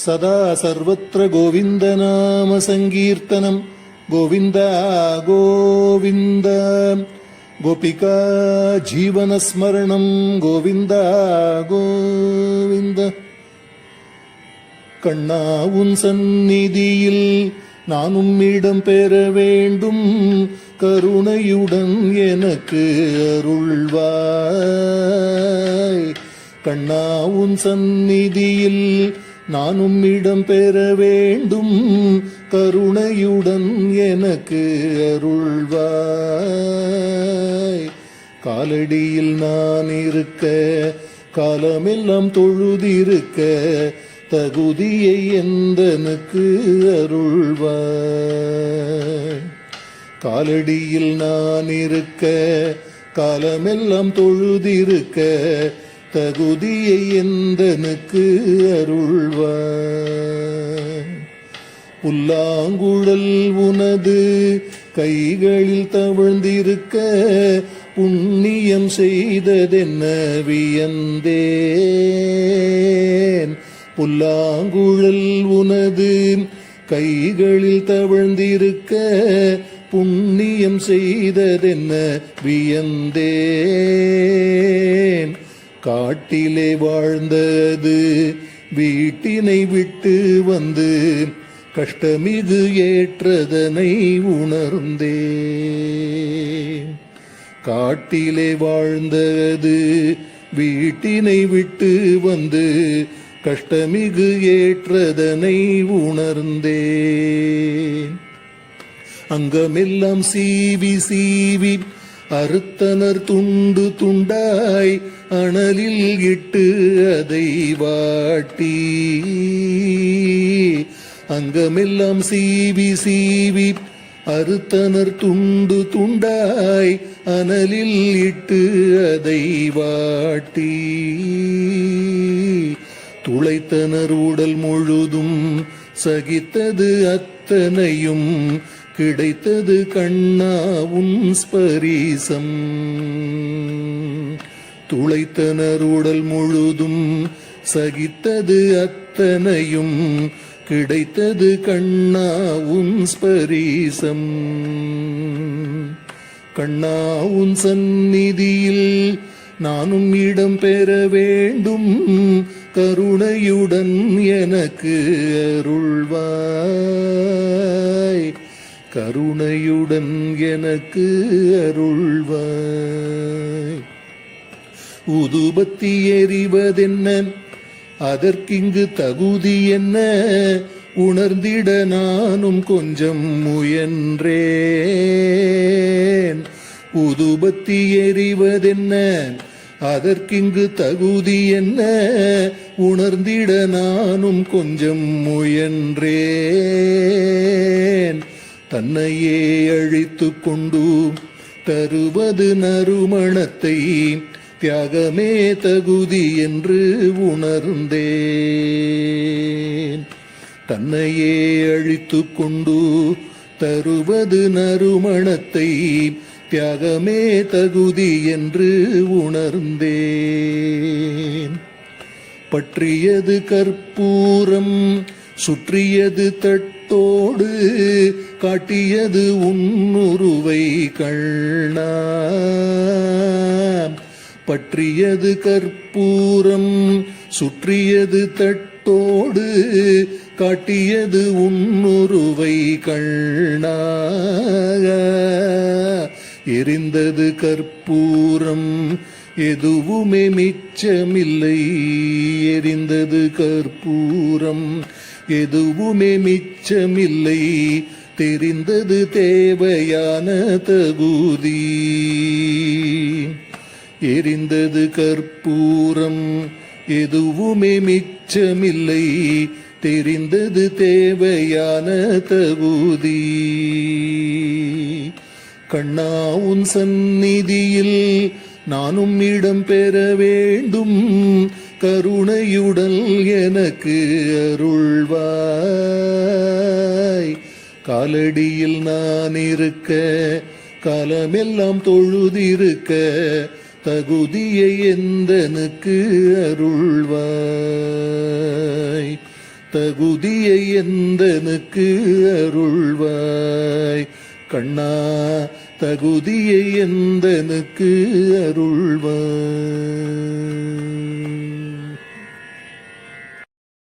சதா சர்வத்ர கோவிந்த நாம சங்கீர்த்தனம் கோவிந்த கோவிந்த கோபிகா ஜீவனஸ்மரணம் கோவிந்த கோவிந்த. கண்ணா உன் சந்நிதியில் நானும் இடம் பெற வேண்டும், கருணையுடன் எனக்கு அருள்வாய். கண்ணா உன் சந்நிதியில் நானும் இடம் பெற வேண்டும், கருணையுடன் எனக்கு அருள்வாய். காலடியில் நான் இருக்க, காலமெல்லாம் தொழுதிருக்க, தகுதியை எந்தனுக்கு அருள்வாய். காலடியில் நான் இருக்க, காலமெல்லாம் தொழுதிருக்க, தகுதியை எந்தனுக்கு அருள்வாய். புல்லாங்குழல் உனது கைகளில் தவழ்ந்திருக்க, புண்ணியம் செய்ததென்ன வியந்தேன். புல்லாங்குழல் உனது கைகளில் தவழ்ந்திருக்க, புண்ணியம் செய்ததென்ன வியந்தேன். காட்டிலே வாழ்ந்தது வீட்டினை விட்டு வந்து, கஷ்டமிகு ஏற்றதனை உணர்ந்தேன். காட்டிலே வாழ்ந்தது வீட்டினை விட்டு வந்து, கஷ்டமிகு ஏற்றதனை உணர்ந்தேன். அங்கமெல்லாம் சீவி சீவி அறுத்தனர் துண்டு துண்டாய், அனலில் இட்டு அதை வாட்டி. அங்கமெல்லாம் சீவி சீவி அறுத்தனர் துண்டு துண்டாய், அனலில் இட்டு அதை வாட்டி. துளைத்தனர் உடல் முழுதும், சகித்தது அத்தனையும், கிடைத்தது கண்ணா உன் ஸ்பரிசம். துளைத்தனர் உடல் முழுதும், சகித்தது அத்தனையும், கிடைத்தது கண்ணா உன் ஸ்பரிசம். கண்ணா உன் சந்நிதியில் நானும் இடம் பெற வேண்டும், கருணையுடன் எனக்கு அருள்வாய். கருணையுடன் எனக்கு அருள்வாய். உதுபத்தி எறிவதென்ன, அதற்கிங்கு தகுதி என்ன, உணர்ந்திட நானும் கொஞ்சம் முயன்றேன். உதுபத்தி எறிவதென்ன, அதற்கிங்கு தகுதி என்ன, உணர்ந்திட நானும் கொஞ்சம் முயன்றேன். தன்னையே அழித்து கொண்டு தருவது நறுமணத்தை, தியாகமே தகுதி என்று உணர்ந்தேன். தன்னையே அழித்து கொண்டு தருவது நறுமணத்தை, தியாகமே தகுதி என்று உணர்ந்தேன். பற்றியது கற்பூரம், சுற்றியது தட்டோடு, காட்டியது உன்னுருவை கண்ணா. பற்றியது கற்பூரம், சுற்றியது தட்டோடு, காட்டியது உன்னுருவை கண்ணா. எரிந்தது கற்பூரம், எதுவுமே மிச்சமில்லை. எரிந்தது கற்பூரம், எதுவுமே மிச்சமில்லை. தெரிந்தது தேவையான தகுதி. எரிந்தது கற்பூரம், எதுவுமே மிச்சமில்லை. தெரிந்தது தேவையான தகுதி. கண்ணா உன் சந்நிதியில் நானும் இடம் பெற வேண்டும், கருணையுடன் எனக்கு அருள்வாய். காலடியில் நான் இருக்க, காலமெல்லாம் தொழுதிருக்க, தகுதியை எந்தனுக்கு அருள்வாய், தகுதியை எந்தனுக்கு அருள்வாய். கண்ணா தகுதியை எந்தனுக்கு அருள்வாய்.